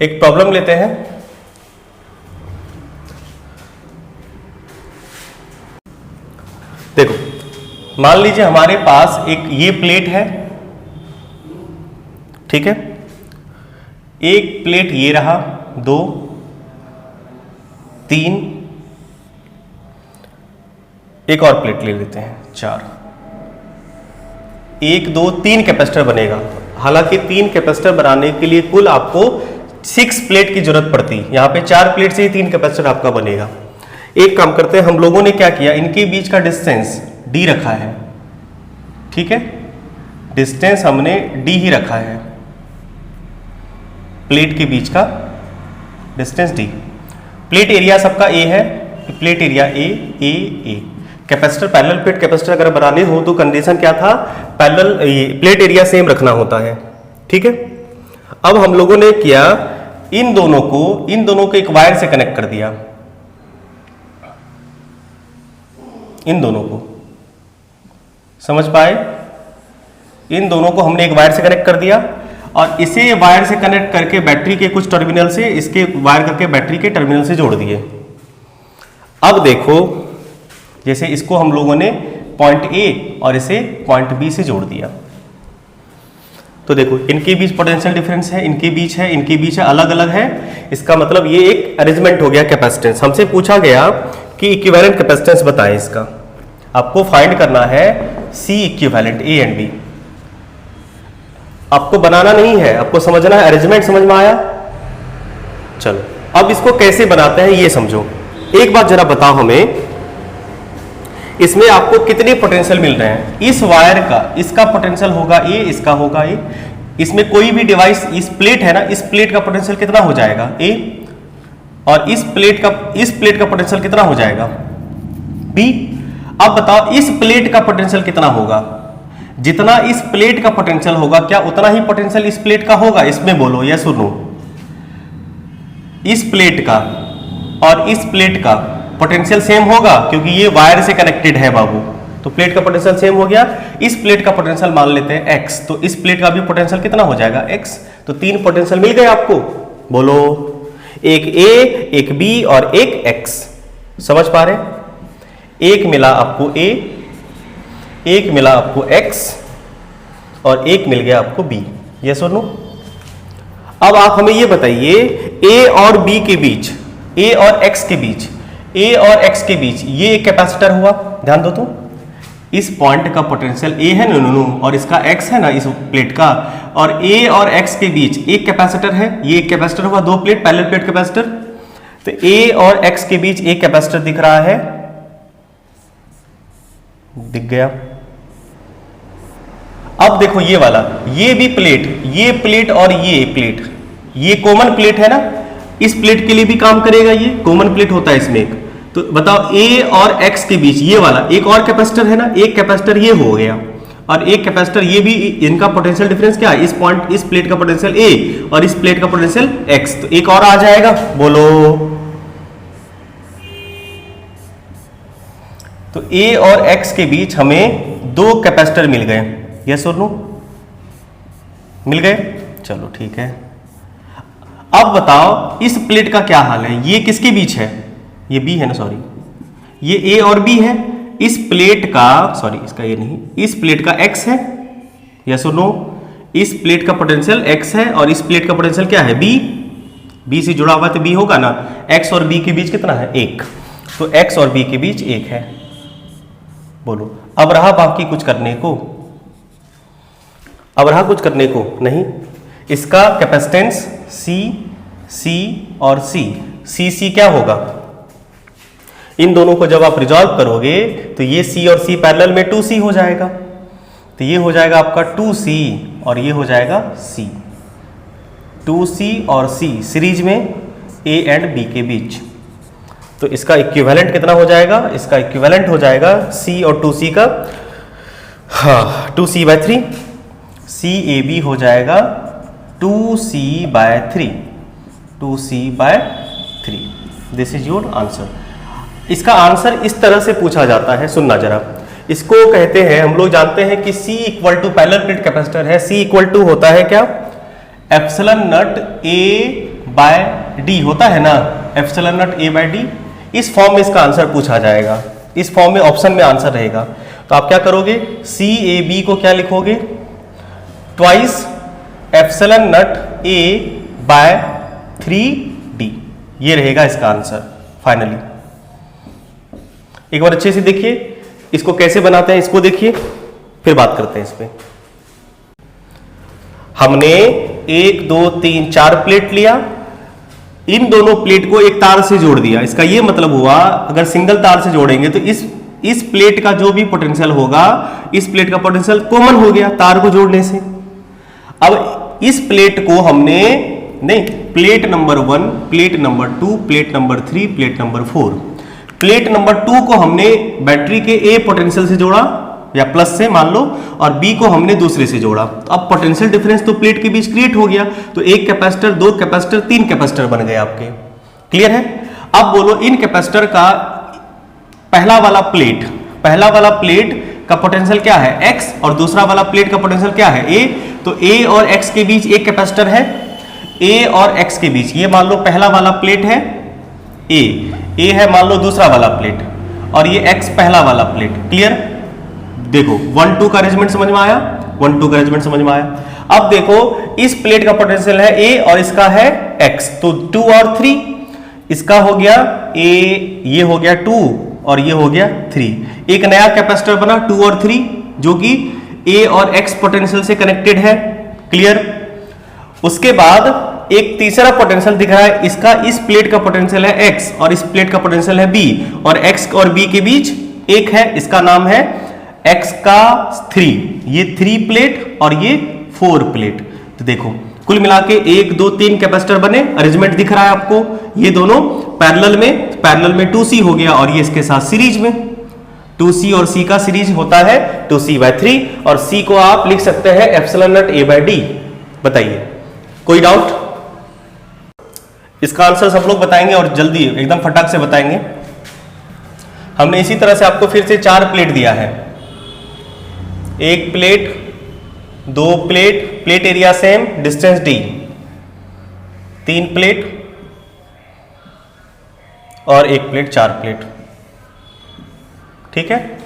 एक प्रॉब्लम लेते हैं। देखो, मान लीजिए हमारे पास एक ये प्लेट है, ठीक है, एक प्लेट ये रहा, 2, 3, एक और प्लेट ले लेते हैं 4, 1, 2, 3 कैपेसिटर बनेगा। हालांकि 3 कैपेसिटर बनाने के लिए कुल आपको 6 प्लेट की जरूरत पड़ती, यहां पे 4 प्लेट से ही 3 कैपेसिटर आपका बनेगा। एक काम करते हैं, हम लोगों ने क्या किया, इनके बीच का डिस्टेंस d रखा है, ठीक है, डिस्टेंस हमने d ही रखा है, प्लेट के बीच का डिस्टेंस d। प्लेट एरिया सबका a है, plate area a। Capacitor, parallel plate capacitor अगर बनाने हो तो कंडीशन क्या था, पैरेलल प्लेट एरिया सेम रखना होता है, ठीक है। अब हम लोगों ने किया, इन दोनों को एक वायर से कनेक्ट कर दिया, इन दोनों को, समझ पाए, इन दोनों को हमने एक वायर से कनेक्ट कर दिया और इसे वायर से कनेक्ट करके बैटरी के कुछ टर्मिनल से, इसके वायर करके बैटरी के टर्मिनल से जोड़ दिए। अब देखो, जैसे इसको हम लोगों ने पॉइंट A और इसे पॉइंट B से जोड़ दिया, तो देखो इनके बीच पोटेंशियल डिफरेंस है, इनके बीच है, इनके बीच है, अलग अलग है। इसका मतलब ये एक अरेंजमेंट हो गया कैपेसिटेंस। हमसे पूछा गया कि इक्विवेलेंट कैपेसिटेंस बताएं, इसका आपको फाइंड करना है C equivalent A and B। आपको बनाना नहीं है, आपको समझना है, अरेंजमेंट समझ में आया। चलो अब इसको कैसे बनाते हैं ये समझो। एक बात जरा बताओ हमें, इसमें आपको कितने पोटेंशियल मिल रहे हैं। इस वायर का, इसका पोटेंशियल होगा A, इसका होगा A। इसमें कोई भी डिवाइस, इस प्लेट है ना, इस प्लेट का पोटेंशियल कितना हो जाएगा A, और इस प्लेट का पोटेंशियल कितना हो जाएगा B। अब बताओ इस प्लेट का पोटेंशियल कितना होगा, जितना इस प्लेट का पोटेंशियल होगा क्या उतना ही पोटेंशियल इस प्लेट का होगा, इसमें बोलो या सुनो। इस प्लेट का और इस प्लेट का पोटेंशियल सेम होगा क्योंकि ये वायर से कनेक्टेड है बाबू, तो प्लेट का पोटेंशियल सेम हो गया। इस प्लेट का पोटेंशियल मान लेते हैं x, तो इस प्लेट का भी पोटेंशियल कितना हो जाएगा x। तो 3 पोटेंशियल मिल गए आपको, बोलो, एक A, एक B और एक x। समझ पा रहे, एक मिला आपको A, एक मिला आपको x और एक मिल गया आपको B। ये सुनो, अब आप हमें ये बताइए A और B के बीच, A और X के बीच, A और X के बीच ये एक कैपेसिटर हुआ, ध्यान दो तो, इस पॉइंट का पोटेंशियल ए है ना और इसका एक्स है ना इस प्लेट का, और ए और एक्स के बीच एक कैपेसिटर है, ये एक कैपेसिटर हुआ, दो प्लेट पैरेलल प्लेट कैपेसिटर, तो ए और एक्स के बीच एक कैपेसिटर दिख रहा है, दिख गया। अब देखो ये वाला, ये भी प्लेट, ये प्लेट और ये प्लेट, ये कॉमन प्लेट है ना, इस प्लेट के लिए भी काम करेगा, ये कॉमन प्लेट होता है इसमें एक। तो बताओ ए और एक्स के बीच ये वाला एक और कैपेसिटर है ना, एक कैपेसिटर ये हो गया और एक कैपेसिटर ये भी, इनका पोटेंशियल डिफरेंस क्या है, इस पॉइंट इस प्लेट का पोटेंशियल ए और इस प्लेट का पोटेंशियल एक्स, तो एक और आ जाएगा, बोलो। तो ए और एक्स के बीच हमें दो कैपेसिटर मिल गए, यस और नो, मिल गए, चलो ठीक है। अब बताओ इस प्लेट का क्या हाल है, ये किसके बीच है, ये बी है ना, सॉरी ये ए और बी है, इस प्लेट का, सॉरी इसका ये नहीं, इस प्लेट का एक्स है, यस और नो, इस प्लेट का पोटेंशियल एक्स है और इस प्लेट का पोटेंशियल क्या है, बी, बी से जुड़ा हुआ तो बी होगा ना, एक्स और बी के बीच कितना है, एक, तो एक्स और बी के बीच एक है, बोलो। अब रहा बाकी कुछ करने को, अब रहा कुछ करने को नहीं, इसका कैपेसिटेंस सी, सी और सी, सी क्या होगा, इन दोनों को जब आप रिजॉल्व करोगे तो ये C और C पैरेलल में 2C हो जाएगा, तो ये हो जाएगा आपका 2C और ये हो जाएगा C, 2C और C सीरीज में A एंड B के बीच, तो इसका इक्विवेलेंट कितना हो जाएगा, इसका इक्विवेलेंट हो जाएगा C और 2C का, हाँ 2C/3, CAB हो जाएगा 2C/3, 2C/3, this is your answer. इसका आंसर इस तरह से पूछा जाता है, सुनना जरा, इसको कहते हैं, हम लोग जानते हैं कि C equal to parallel plate capacitor है, C इक्वल टू होता है क्या, एप्सिलॉन नॉट A/D होता है ना, एप्सिलॉन नॉट A/D, इस फॉर्म में इसका आंसर पूछा जाएगा, इस फॉर्म में ऑप्शन में आंसर रहेगा, तो आप क्या करोगे, CAB को क्या लिखोगे, ट्वाइस एप्सिलॉन नॉट A/3D, ये रहेगा इसका आंसर फाइनली। एक बार अच्छे से देखिए इसको कैसे बनाते हैं, इसको देखिए फिर बात करते हैं इस पे। हमने 1 2 3 4 प्लेट लिया, इन दोनों प्लेट को एक तार से जोड़ दिया, इसका ये मतलब हुआ अगर सिंगल तार से जोड़ेंगे तो इस प्लेट का जो भी पोटेंशियल होगा, इस प्लेट का पोटेंशियल कॉमन हो गया तार को जोड़ने से। अब इस प्लेट को हमने, नहीं, plate number 1, plate number 2, plate number 3, plate number 4, plate number 2 को हमने बैटरी के ए पोटेंशियल से जोड़ा या प्लस से मान लो, और बी को हमने दूसरे से जोड़ा, तो अब पोटेंशियल डिफरेंस तो प्लेट के बीच क्रिएट हो गया, तो एक कैपेसिटर, दो कैपेसिटर, तीन कैपेसिटर बन गए आपके, क्लियर है। अब बोलो इन कैपेसिटर का पहला वाला प्लेट का पोटेंशियल क्या है, एक्स, और दूसरा वाला प्लेट का पोटेंशियल क्या है, ए, तो ए और एक्स के बीच एक कैपेसिटर है, ए और एक्स के बीच, ये मान लो पहला वाला प्लेट है ए है मान लो दूसरा वाला प्लेट, और ये x पहला वाला प्लेट, क्लियर। देखो 1 2 का अरेंजमेंट समझ में आया, 1 2 का अरेंजमेंट समझ में आया। अब देखो इस प्लेट का पोटेंशियल है a और इसका है x, तो 2 और 3, इसका हो गया a, ये हो गया 2 और ये हो गया 3, एक नया कैपेसिटर बना 2 और 3 जो कि a और x पोटेंशियल से कनेक्टेड है, क्लियर। उसके बाद एक तीसरा पोटेंशियल दिख रहा है, इसका इस प्लेट का पोटेंशियल है x और इस प्लेट का पोटेंशियल है b, और x और b के बीच एक है, इसका नाम है x का 3, ये 3 प्लेट और ये 4 प्लेट। तो देखो कुल मिला के 1 2 3 कैपेसिटर बने, अरेंजमेंट दिख रहा है आपको, ये दोनों पैरेलल में 2C हो गया, और ये इसके साथ सीरीज में 2C और C का सीरीज होता है 2C/3, और C को आप लिख सकते हैं एप्सिलॉन नॉट A/D। बताइए कोई डाउट? इसका आंसर सब लोग बताएंगे और जल्दी एकदम फटाक से बताएंगे। हमने इसी तरह से आपको फिर से 4 प्लेट दिया है, एक plate, 2 plate, plate area same, distance D, 3 plate और एक प्लेट, 4 प्लेट, ठीक है।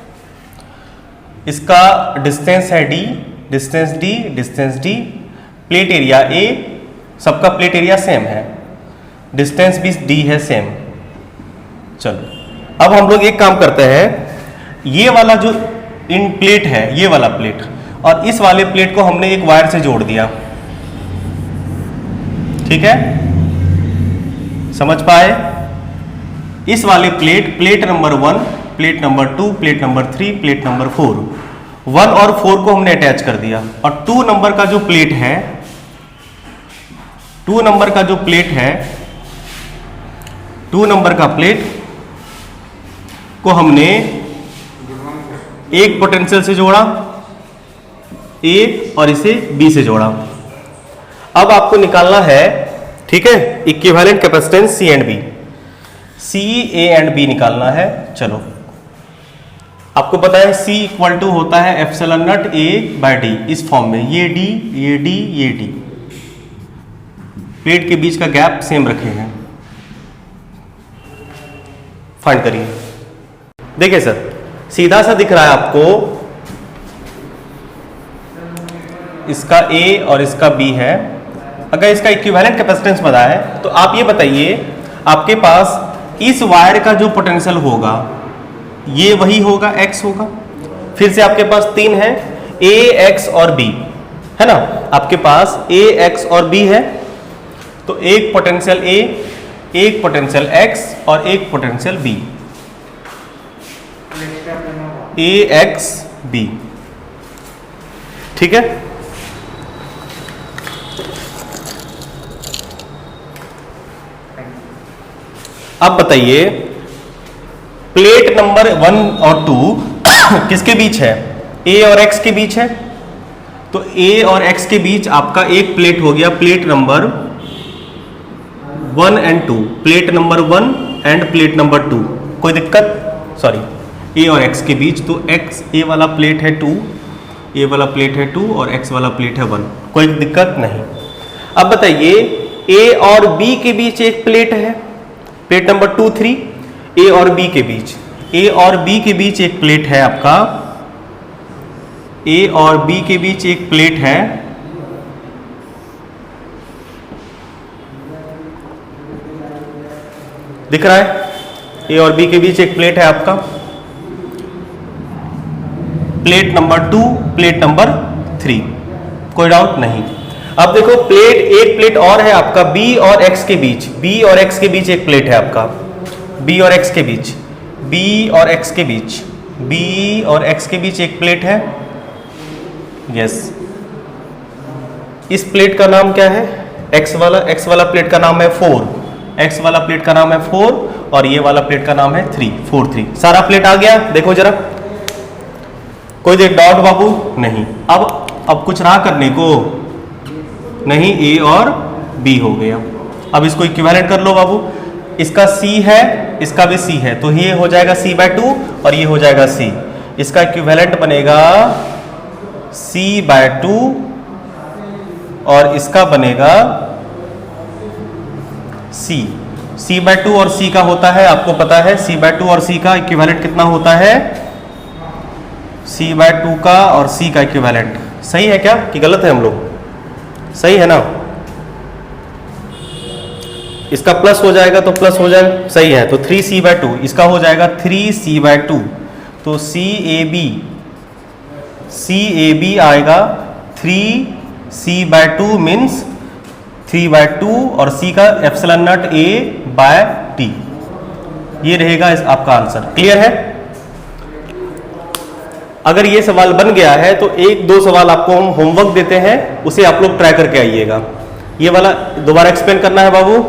इसका डिस्टेंस है D, distance D, plate area A, सबका प्लेट एरिया सेम है, डिस्टेंस भी D है सेम। चलो अब हम लोग एक काम करते हैं, ये वाला जो इन प्लेट है, ये वाला प्लेट, और इस वाले प्लेट को हमने एक वायर से जोड़ दिया। ठीक है, समझ पाए? इस वाले plate, plate number 1, plate number 2, plate number 3, plate number 4, 1 और 4 को हमने अटैच कर दिया। और 2 नंबर का जो प्लेट है, 2 नंबर का जो प्लेट है, 2 नंबर का प्लेट को हमने एक पोटेंशियल से जोड़ा ए और इसे बी से जोड़ा। अब आपको निकालना है, ठीक है, equivalent capacitance C and B, C A and B निकालना है। चलो, आपको पता है C इक्वल टू होता है epsilon naught A by D, इस फॉर्म में, ये D, ये D, ये D, प्लेट के बीच का गैप सेम रखे हैं। फाइंड करिए। देखिए सर, सीधा सा दिख रहा है आपको, इसका A और इसका B है। अगर इसका इक्विवेलेंट कैपेसिटेंस पता है तो आप ये बताइए, आपके पास इस वायर का जो पोटेंशियल होगा ये वही होगा, X होगा। फिर से आपके पास 3 है, A, X और B, है ना? आपके पास A, X और B है, तो एक पोटेंशियल A, एक पोटेंशियल X और एक potential B, A, X, B। ठीक है, अब बताइए, प्लेट नंबर 1 और 2 किसके बीच है? A और X के बीच है। तो A और X के बीच आपका एक प्लेट हो गया, plate number 1 and 2, plate number 1 end plate number 2। कोई दिक्कत? सॉरी, A और X के बीच, तो X, A वाला प्लेट है 2, A वाला प्लेट है 2 और X वाला प्लेट है 1। कोई दिक्कत नहीं। अब बताइए, A और B के बीच एक प्लेट है, प्लेट नंबर 2, 3, A और B के बीच, A और B के बीच एक प्लेट है आपका, A और B के बीच एक प्लेट है, दिख रहा है? A और B के बीच एक प्लेट है आपका, प्लेट नंबर 2, प्लेट नंबर 3, कोई डाउट नहीं। अब देखो, प्लेट, एक प्लेट और है आपका B और X के बीच, B और X के बीच एक प्लेट है आपका, B और X के बीच, B और X के बीच, B और X के बीच एक प्लेट है। यस, इस प्लेट का नाम क्या है? X वाला प्लेट का नाम है 4, X वाला प्लेट का नाम है 4 और ये वाला प्लेट का नाम है 3, 4, 3। सारा प्लेट आ गया, देखो जरा, कोई देख डाउट बाबू? नहीं। अब कुछ रहा करने को नहीं, A और B हो गया। अब इसको इक्विवेलेंट कर लो बाबू, इसका C है, इसका भी C है, तो ये हो जाएगा C/2 और ये हो जाएगा C। इसका इक्विवेलेंट बनेगा C/2 और इसका बनेगा C। C/2 और C का होता है, आपको पता है C/2 और C का इक्विवेलेंट कितना होता है? C/2 का और C का इक्विवेलेंट। सही है क्या कि गलत है हम लोग? सही है ना? इसका प्लस हो जाएगा तो प्लस हो जाए, सही है, तो 3C/2, इसका हो जाएगा 3C/2, तो CAB आएगा 3C/2 मीन्स 3/2 और C का एप्सिलॉन नॉट A/T। ये रहेगा आपका आंसर। क्लियर है? अगर ये सवाल बन गया है तो 1-2 सवाल आपको हम होमवर्क देते हैं, उसे आप लोग ट्राई करके आइएगा। ये वाला दोबारा एक्सप्लेन करना है बाबू।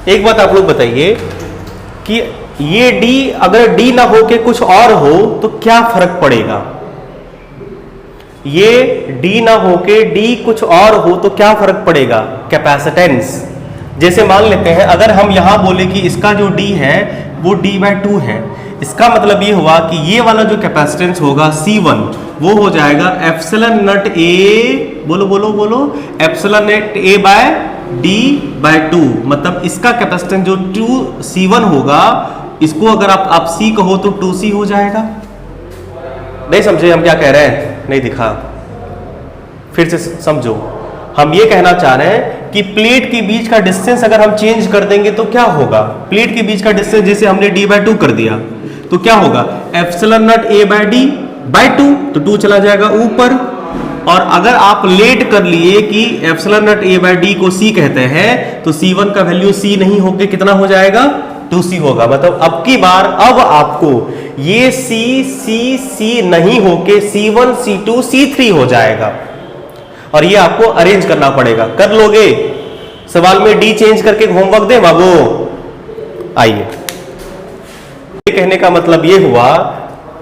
एक बात आप लोग बताइए कि ये D अगर D ना हो के कुछ और हो तो क्या फर्क पड़ेगा? ये D ना हो के D कुछ और हो तो क्या फर्क पड़ेगा? कैपेसिटेंस। जैसे मान लेते हैं, अगर हम यहां बोले कि इसका जो D है वो D/2 है, इसका मतलब ये हुआ कि ये वाला जो कैपेसिटेंस होगा C1 वो हो जाएगा एप्सिलॉन नॉट A, बोलो बोलो बोलो, एप्सिलॉन नॉट A/D/2। मतलब इसका कैपेसिटेंस जो 2C1 होगा, इसको अगर आप C कहो तो 2C हो जाएगा। नहीं समझे हम क्या कह रहे हैं? नहीं दिखा, फिर से समझो। हम ये कहना चाह रहे हैं कि प्लेट के बीच का डिस्टेंस अगर हम चेंज कर देंगे तो क्या होगा? प्लेट के बीच का डिस्टेंस जैसे हमने D/2 कर दिया, तो क्या होगा, epsilon naught A by D by 2, तो 2 चला जाएगा ऊपर। और अगर आप लेट कर लिए कि epsilon naught A by D को सी कहते हैं, तो C1 का वैल्यू C नहीं होके कितना हो जाएगा, 2C होगा। मतलब अब की बार अब आपको ये C नहीं होके C1 C2 C3 हो जाएगा, और ये आपको अरेंज करना पड़ेगा। कर लोगे? सवाल में डी चेंज करके होमवर्क दे बाबू। आइए, कहने का मतलब ये हुआ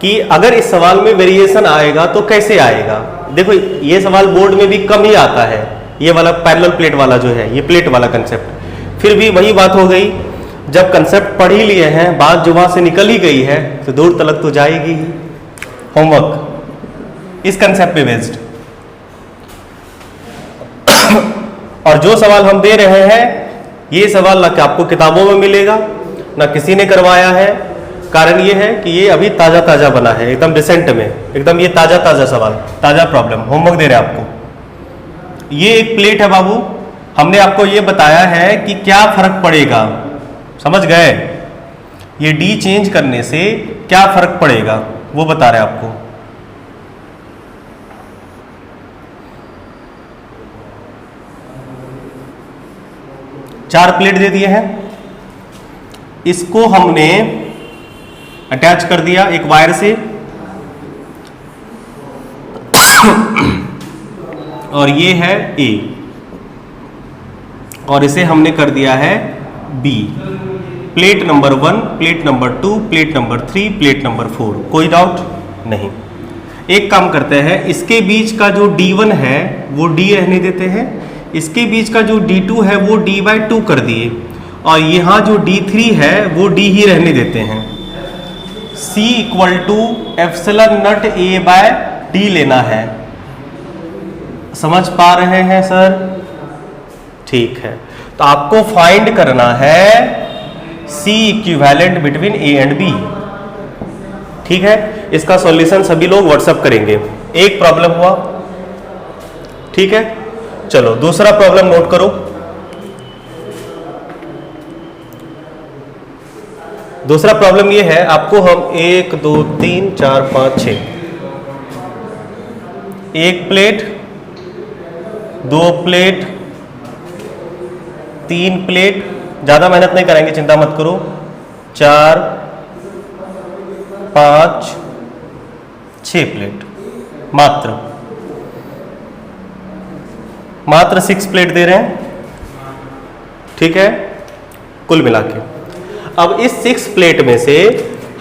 कि अगर इस सवाल में वेरिएशन आएगा तो कैसे आएगा। देखो ये सवाल बोर्ड में भी कम ही आता है, ये वाला पैरेलल प्लेट वाला जो है, ये प्लेट वाला कंसेप्ट। फिर भी वही बात हो गई, जब कंसेप्ट पढ़ ही लिए हैं, बात जो वहां से निकल ही गई है, तो दूर तलक तो जाएगी ही। होमवर्क इस कंसेप्ट पे बेस्ड। और जो सवाल हम दे रहे हैं, ये सवाल ना आपको किताबों में मिलेगा, ना किसी ने करवाया है। कारण ये है कि ये अभी ताजा ताजा बना है, एकदम रिसेंट में, एकदम ये ताजा ताजा सवाल, ताजा प्रॉब्लम होमवर्क दे रहे हैं आपको। ये एक प्लेट है बाबू, हमने आपको ये बताया है कि क्या फर्क पड़ेगा, समझ गए? ये डी चेंज करने से क्या फर्क पड़ेगा वो बता रहे हैं आपको। चार प्लेट दे दिए हैं, इसको हमने अटैच कर दिया एक वायर से, और ये है A, और इसे हमने कर दिया है B। Plate number 1, plate number 2, plate number 3, plate number 4। कोई डाउट नहीं। एक काम करते हैं, इसके बीच का जो D1 है वो D रहने देते हैं, इसके बीच का जो D2 है वो D बाय 2 कर दिए, और यहाँ जो D3 है वो D ही रहने देते हैं। C equal to epsilon naught A by D लेना है। समझ पा रहे हैं सर? ठीक है, तो आपको फाइंड करना है C equivalent between A and B। ठीक है, इसका सॉल्यूशन सभी लोग व्हाट्सएप करेंगे। एक प्रॉब्लम हुआ, ठीक है। चलो दूसरा प्रॉब्लम नोट करो। दूसरा प्रॉब्लम ये है, आपको हम 1 2 3 4 5 6, एक प्लेट, 2 प्लेट, 3 प्लेट, ज्यादा मेहनत नहीं करेंगे, चिंता मत करो, 4 5 6 प्लेट, मात्र 6 प्लेट दे रहे हैं, ठीक है, कुल मिला के। अब इस 6 प्लेट में से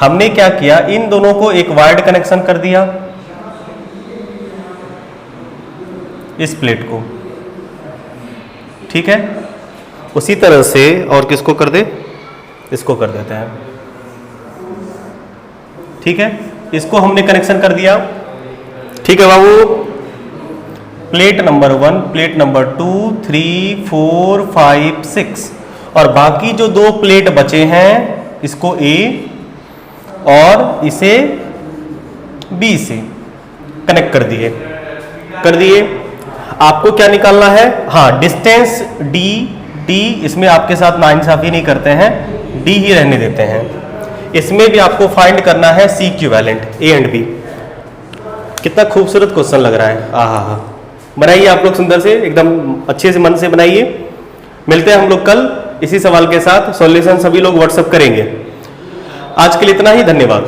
हमने क्या किया, इन दोनों को एक वायर्ड कनेक्शन कर दिया, इस प्लेट को, ठीक है। उसी तरह से और किसको कर दे, इसको कर देते हैं, ठीक है। इसको हमने कनेक्शन कर दिया, ठीक है बाबू। प्लेट नंबर 1, प्लेट नंबर 2, 3, 4, 5, 6, और बाकी जो 2 प्लेट बचे हैं, इसको A और इसे B से कनेक्ट कर दिए। आपको क्या निकालना है, हाँ, डिस्टेंस D, इसमें आपके साथ नाइंसाफी नहीं करते हैं, D ही रहने देते हैं। इसमें भी आपको फाइंड करना है C equivalent A and B। कितना खूबसूरत क्वेश्चन लग रहा है, आहा। बनाइए आप लोग सुंदर से, एकदम अच्छे से मन से बनाइए। मिलते हैं हम लोग कल इसी सवाल के साथ, सॉल्यूशन सभी लोग व्हाट्सएप करेंगे। आज के लिए इतना ही, धन्यवाद।